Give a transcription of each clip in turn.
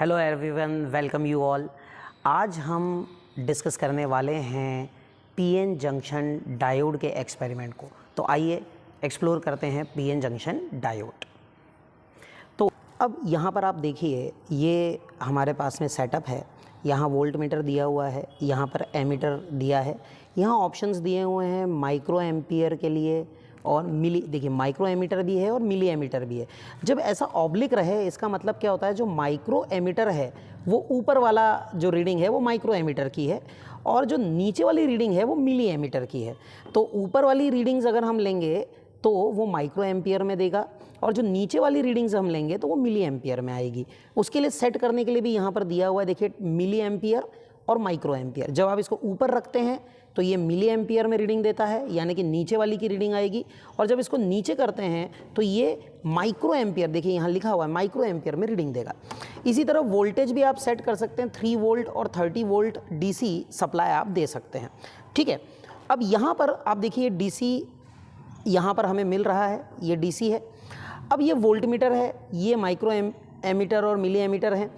Hello everyone, welcome you all. आज हम discuss करने वाले हैं पीएन जंक्शन डायोड के एक्सपेरिमेंट को। तो आइए एक्सप्लोर करते हैं पीएन जंक्शन डायोड। तो अब यहाँ पर आप देखिए, ये हमारे पास में सेटअप है। यहाँ वोल्ट मीटर दिया हुआ है, यहाँ पर एमीटर दिया है, यहाँ ऑप्शंस दिए हुए हैं माइक्रो एम्पियर के लिए और मिली। देखिए माइक्रो एमीटर भी है और मिली एमीटर भी है। जब ऐसा ऑब्लिक रहे इसका मतलब क्या होता है, जो माइक्रो एमीटर है वो ऊपर वाला जो रीडिंग है वो माइक्रो एमीटर की है और जो नीचे वाली रीडिंग है वो मिली एमीटर की है। तो ऊपर वाली रीडिंग्स अगर हम लेंगे तो वो माइक्रो एम्पियर में देगा और जो नीचे वाली रीडिंग्स हम लेंगे तो वो मिली एम्पियर में आएगी। उसके लिए सेट करने के लिए भी यहाँ पर दिया हुआ है, देखिए मिली एम्पियर और माइक्रो एम्पियर। जब आप इसको ऊपर रखते हैं तो ये मिली एम्पियर में रीडिंग देता है, यानी कि नीचे वाली की रीडिंग आएगी। और जब इसको नीचे करते हैं तो ये माइक्रो एम्पियर, देखिए यहाँ लिखा हुआ है माइक्रो एम्पियर में रीडिंग देगा। इसी तरह वोल्टेज भी आप सेट कर सकते हैं, 3 वोल्ट और 30 वोल्ट डीसी सप्लाई आप दे सकते हैं। ठीक है, अब यहाँ पर आप देखिए डीसी यहाँ पर हमें मिल रहा है, ये डीसी है। अब ये वोल्ट मीटर है, ये माइक्रो एमीटर और मिली एमीटर है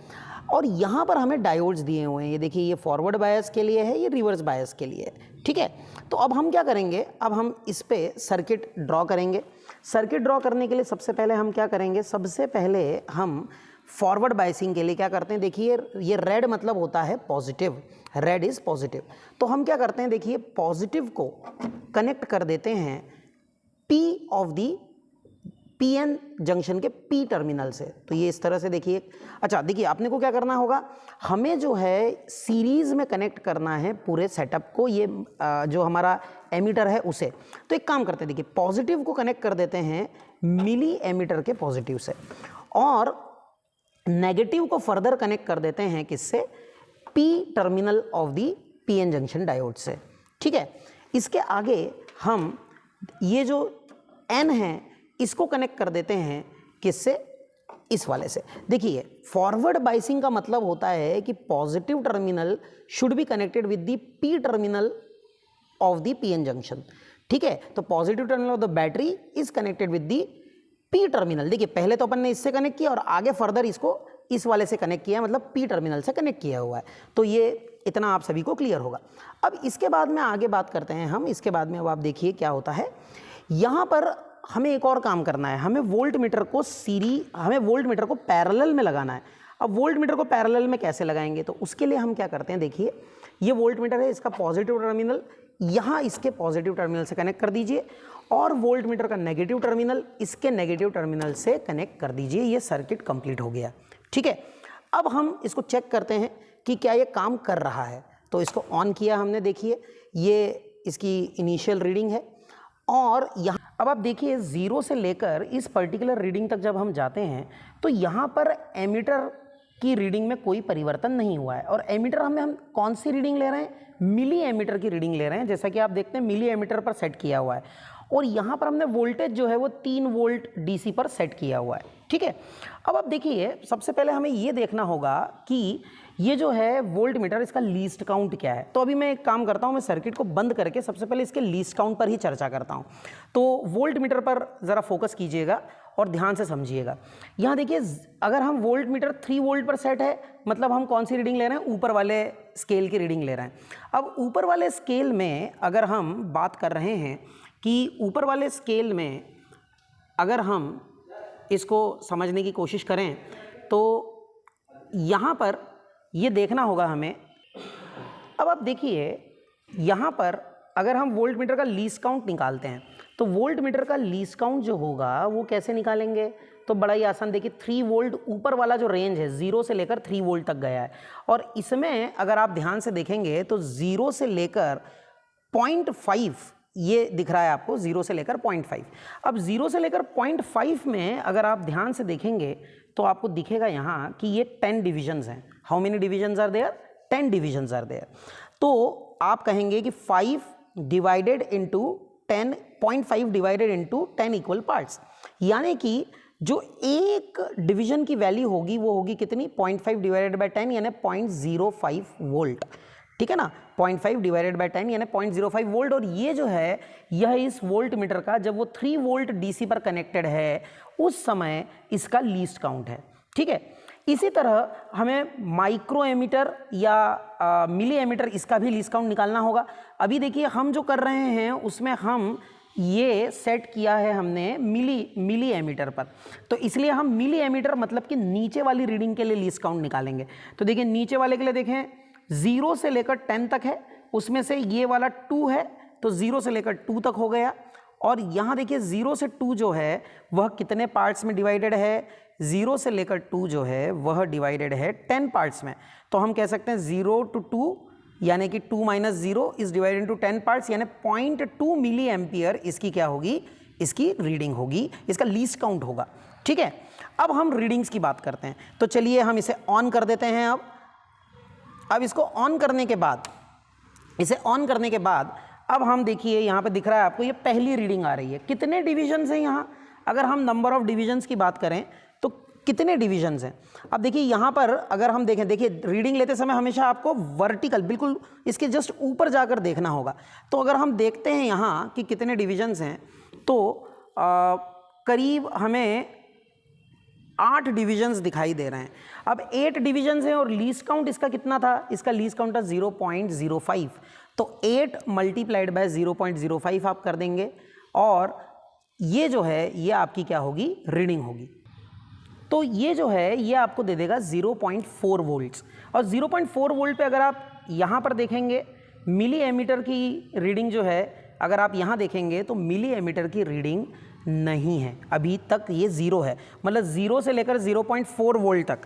और यहाँ पर हमें डायोड्स दिए हुए हैं। ये देखिए, ये फॉरवर्ड बायस के लिए है, ये रिवर्स बायस के लिए है। ठीक है, तो अब हम क्या करेंगे, अब हम इस पे सर्किट ड्रॉ करेंगे। सर्किट ड्रॉ करने के लिए सबसे पहले हम क्या करेंगे, सबसे पहले हम फॉरवर्ड बायसिंग के लिए क्या करते हैं, देखिए ये रेड मतलब होता है पॉजिटिव, रेड इज़ पॉजिटिव। तो हम क्या करते हैं, देखिए पॉजिटिव को कनेक्ट कर देते हैं P of the PN junction के पी टर्मिनल से। तो ये इस तरह से देखिए। अच्छा देखिए, आपने को क्या करना होगा, हमें जो है सीरीज में कनेक्ट करना है पूरे सेटअप को, ये जो हमारा एमीटर है उसे। तो एक काम करते हैं, देखिए पॉजिटिव को कनेक्ट कर देते हैं मिली एमीटर के पॉजिटिव से और नेगेटिव को फर्दर कनेक्ट कर देते हैं किससे, P terminal of the PN junction diode से। ठीक है, इसके आगे हम ये जो एन है इसको कनेक्ट कर देते हैं किससे, इस वाले से। देखिए फॉरवर्ड बायसिंग का मतलब होता है कि positive terminal should be connected with the P terminal of the PN junction. ठीक है, तो positive terminal of the battery is connected with the P terminal. देखिए पहले तो अपन ने इससे कनेक्ट किया और आगे फर्दर इसको इस वाले से कनेक्ट किया, मतलब पी टर्मिनल से कनेक्ट किया हुआ है। तो ये इतना आप सभी को क्लियर होगा। अब इसके बाद में आगे बात करते हैं हम। इसके बाद में अब आप देखिए क्या होता है, यहाँ पर हमें एक और काम करना है। हमें वोल्ट मीटर को पैरेलल में लगाना है। अब वोल्ट मीटर को पैरेलल में कैसे लगाएंगे, तो उसके लिए हम क्या करते हैं, देखिए ये वोल्ट मीटर है, इसका पॉजिटिव टर्मिनल यहाँ इसके पॉजिटिव टर्मिनल से कनेक्ट कर दीजिए और वोल्ट मीटर का नेगेटिव टर्मिनल इसके नेगेटिव टर्मिनल से कनेक्ट कर दीजिए। ये सर्किट कंप्लीट हो गया। ठीक है, अब हम इसको चेक करते हैं कि क्या ये काम कर रहा है। तो इसको ऑन किया हमने, देखिए ये इसकी इनिशियल रीडिंग है और यहाँ अब आप देखिए 0 से लेकर इस पर्टिकुलर रीडिंग तक जब हम जाते हैं तो यहाँ पर एमीटर की रीडिंग में कोई परिवर्तन नहीं हुआ है। और एमीटर हम कौन सी रीडिंग ले रहे हैं, मिली एमीटर की रीडिंग ले रहे हैं, जैसा कि आप देखते हैं मिली एमीटर पर सेट किया हुआ है। और यहाँ पर हमने वोल्टेज जो है वो 3 वोल्ट डीसी पर सेट किया हुआ है। ठीक है, अब आप देखिए सबसे पहले हमें ये देखना होगा कि ये जो है वोल्ट मीटर, इसका लीस्ट काउंट क्या है। तो अभी मैं एक काम करता हूँ, मैं सर्किट को बंद करके सबसे पहले इसके लीस्ट काउंट पर ही चर्चा करता हूँ। तो वोल्ट मीटर पर ज़रा फोकस कीजिएगा और ध्यान से समझिएगा। यहाँ देखिए, अगर हम वोल्ट मीटर 3 वोल्ट पर सेट है, मतलब हम कौन सी रीडिंग ले रहे हैं, ऊपर वाले स्केल की रीडिंग ले रहे हैं। अब ऊपर वाले स्केल में अगर हम बात कर रहे हैं कि ऊपर वाले स्केल में अगर हम इसको समझने की कोशिश करें तो यहाँ पर ये देखना होगा हमें। अब आप देखिए यहाँ पर अगर हम वोल्ट मीटर का लीस्ट काउंट निकालते हैं तो वोल्ट मीटर का लीस्ट काउंट जो होगा वो कैसे निकालेंगे, तो बड़ा ही आसान। देखिए 3 वोल्ट ऊपर वाला जो रेंज है 0 से लेकर 3 वोल्ट तक गया है और इसमें अगर आप ध्यान से देखेंगे तो 0 से लेकर 0.5 ये दिख रहा है आपको, 0 से लेकर 0.5। अब 0 से लेकर 0.5 में अगर आप ध्यान से देखेंगे तो आपको दिखेगा यहाँ कि ये 10 डिविजन्स हैं। How many divisions are there, 10 divisions are there. तो आप कहेंगे कि 5 divided into 10, 0.5 divided into 10 equal parts, यानी कि जो एक डिवीजन की वैल्यू होगी वो होगी कितनी, 0.5 डिवाइडेड बाई 10 यानी 0.05 वोल्ट। ठीक है ना, 0.5 डिवाइडेड बाई 10 यानी 0.05 वोल्ट। और ये जो है यह इस वोल्ट मीटर का जब वो 3 वोल्ट डीसी पर कनेक्टेड है उस समय इसका लीस्ट काउंट है। ठीक है, इसी तरह हमें माइक्रो एमीटर या मिली एमीटर इसका भी लीस्ट काउंट निकालना होगा। अभी देखिए हम जो कर रहे हैं उसमें हम ये सेट किया है हमने मिली एमीटर पर, तो इसलिए हम मिली एमीटर मतलब कि नीचे वाली रीडिंग के लिए लीस्ट काउंट निकालेंगे। तो देखिए नीचे वाले के लिए देखें 0 से लेकर 10 तक है, उसमें से ये वाला 2 है तो 0 से लेकर 2 तक हो गया। और यहाँ देखिए 0 से 2 जो है वह कितने पार्ट्स में डिवाइडेड है, 0 से लेकर 2 जो है वह डिवाइडेड है 10 पार्ट्स में। तो हम कह सकते हैं 0 to 2 यानी कि 2 - 0 इज डिवाइडेड इनटू 10 पार्ट्स, यानी 0.2 मिली एम्पियर इसकी क्या होगी, इसकी रीडिंग होगी, इसका लीस्ट काउंट होगा। ठीक है, अब हम रीडिंग्स की बात करते हैं। तो चलिए हम इसे ऑन कर देते हैं। अब इसको ऑन करने के बाद, अब हम देखिए यहाँ पे दिख रहा है आपको ये पहली रीडिंग आ रही है। कितने डिविजन्स हैं यहाँ, अगर हम नंबर ऑफ डिविजन्स की बात करें तो कितने डिविजन्स हैं। अब देखिए यहाँ पर अगर हम देखें, देखिए रीडिंग लेते समय हमेशा आपको वर्टिकल बिल्कुल इसके जस्ट ऊपर जाकर देखना होगा। तो अगर हम देखते हैं यहाँ कि कितने डिविजन्स हैं तो करीब हमें 8 डिविजन्स दिखाई दे रहे हैं। अब 8 डिविजन्स हैं और लीस्ट काउंट इसका कितना था, इसका लीस्ट काउंट था 0.05। तो 8 × 0.05 आप कर देंगे और ये जो है ये आपकी क्या होगी, रीडिंग होगी। तो ये जो है ये आपको दे देगा 0.4 वोल्ट्स। और 0.4 वोल्ट पे अगर आप यहाँ पर देखेंगे मिली एमीटर की रीडिंग जो है, अगर आप यहाँ देखेंगे तो मिली एमीटर की रीडिंग नहीं है, अभी तक ये 0 है। मतलब 0 से लेकर 0.4 वोल्ट तक,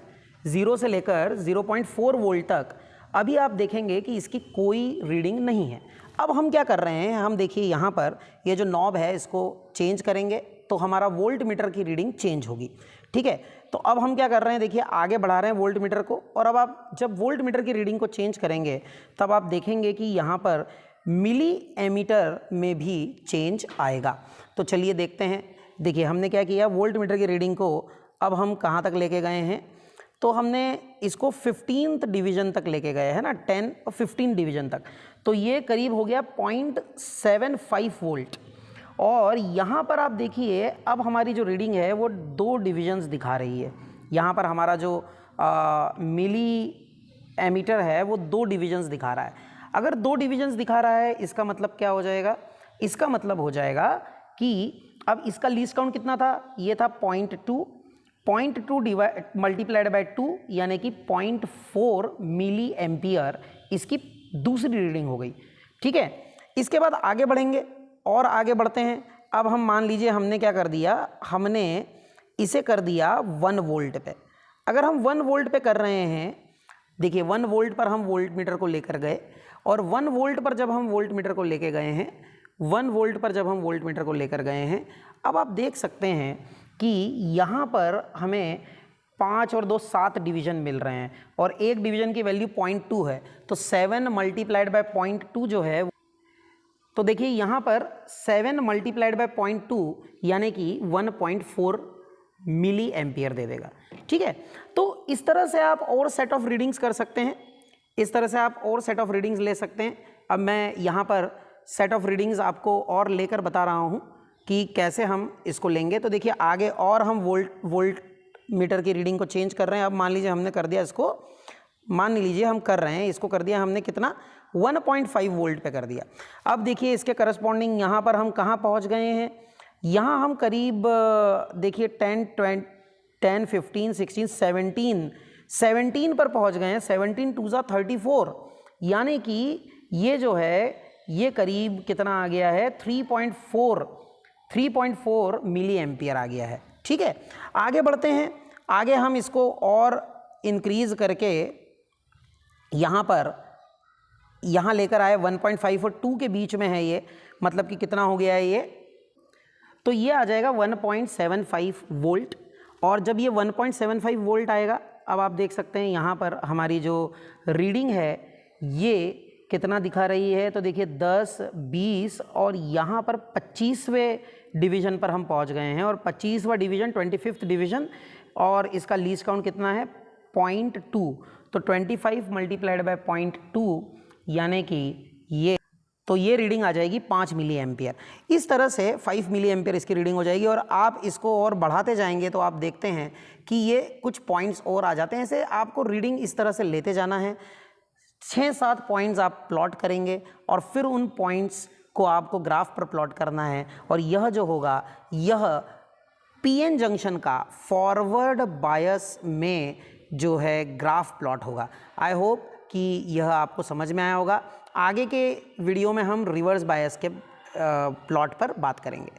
0 से लेकर 0.4 वोल्ट तक अभी आप देखेंगे कि इसकी कोई रीडिंग नहीं है। अब हम क्या कर रहे हैं, हम देखिए यहाँ पर ये जो नॉब है इसको चेंज करेंगे तो हमारा वोल्ट मीटर की रीडिंग चेंज होगी। ठीक है, तो अब हम क्या कर रहे हैं, देखिए आगे बढ़ा रहे हैं वोल्ट मीटर को, और अब आप जब वोल्ट मीटर की रीडिंग को चेंज करेंगे तब आप देखेंगे कि यहाँ पर मिली एमीटर में भी चेंज आएगा। तो चलिए देखते हैं। देखिए हमने क्या किया, वोल्ट मीटर की रीडिंग को अब हम कहाँ तक लेके गए हैं, तो हमने इसको 15th डिवीज़न तक लेके गए हैं ना, 10 और 15 डिवीज़न तक। तो ये करीब हो गया 0.75 वोल्ट। और यहाँ पर आप देखिए अब हमारी जो रीडिंग है वो 2 डिवीजन्स दिखा रही है। यहाँ पर हमारा जो मिली एमीटर है वो 2 डिवीजन्स दिखा रहा है। अगर 2 डिवीजन्स दिखा रहा है इसका मतलब क्या हो जाएगा, इसका मतलब हो जाएगा कि अब इसका लीस्ट काउंट कितना था, ये था 0.2 मल्टीप्लाइड बाय 2 यानी कि 0.4 मिली एम्पियर इसकी दूसरी रीडिंग हो गई। ठीक है, इसके बाद आगे बढ़ेंगे और आगे बढ़ते हैं। अब हम मान लीजिए हमने क्या कर दिया, हमने इसे कर दिया 1 वोल्ट पे। अगर हम 1 वोल्ट पे कर रहे हैं, देखिए 1 वोल्ट पर हम वोल्ट मीटर को लेकर गए और 1 वोल्ट पर जब हम वोल्ट मीटर को लेकर गए हैं, 1 वोल्ट पर जब हम वोल्ट मीटर को लेकर गए हैं, अब आप देख सकते हैं कि यहाँ पर हमें 5 और 2 7 डिवीज़न मिल रहे हैं और एक डिवीज़न की वैल्यू 0.2 है। तो 7 मल्टीप्लाइड बाय 0.2 जो है, तो देखिए यहाँ पर 7 मल्टीप्लाइड बाय 0.2 यानी कि 1.4 मिली एम्पियर दे देगा। ठीक है, तो इस तरह से आप और सेट ऑफ रीडिंग्स कर सकते हैं, इस तरह से आप और सेट ऑफ रीडिंग्स ले सकते हैं। अब मैं यहाँ पर सेट ऑफ रीडिंग्स आपको और लेकर बता रहा हूँ कि कैसे हम इसको लेंगे। तो देखिए आगे और हम वोल्ट मीटर की रीडिंग को चेंज कर रहे हैं। अब मान लीजिए हमने कर दिया इसको, मान लीजिए हम कर रहे हैं इसको, कर दिया हमने कितना, 1.5 वोल्ट पे कर दिया। अब देखिए इसके करस्पॉन्डिंग यहाँ पर हम कहाँ पहुँच गए हैं, यहाँ हम करीब देखिए 10, 15, 16, 17 पर पहुँच गए हैं। 17 2 ज़ा 34 यानी कि ये जो है ये करीब कितना आ गया है, 3.4 मिली एम्पियर आ गया है। ठीक है, आगे बढ़ते हैं। आगे हम इसको और इंक्रीज़ करके यहाँ लेकर आए 1.5 और 2 के बीच में है ये, मतलब कि कितना हो गया है ये, तो ये आ जाएगा 1.75 वोल्ट। और जब ये 1.75 वोल्ट आएगा, अब आप देख सकते हैं यहाँ पर हमारी जो रीडिंग है ये कितना दिखा रही है, तो देखिए 10, 20 और यहाँ पर 25वें डिवीज़न पर हम पहुँच गए हैं। और 25वां डिवीज़न 25th डिवीज़न, और इसका लीस्ट काउंट कितना है, 0.2। तो 25 मल्टीप्लाइड बाय 0.2 यानी कि ये, तो ये रीडिंग आ जाएगी 5 मिली एम्पियर। इस तरह से 5 मिली एम्पियर इसकी रीडिंग हो जाएगी। और आप इसको और बढ़ाते जाएंगे तो आप देखते हैं कि ये कुछ पॉइंट्स और आ जाते हैं। ऐसे आपको रीडिंग इस तरह से लेते जाना है। 6-7 पॉइंट्स आप प्लॉट करेंगे और फिर उन पॉइंट्स को आपको ग्राफ पर प्लॉट करना है। और यह जो होगा यह पीएन जंक्शन का फॉरवर्ड बायस में जो है ग्राफ प्लॉट होगा। आई होप कि यह आपको समझ में आया होगा। आगे के वीडियो में हम रिवर्स बायस के प्लॉट पर बात करेंगे।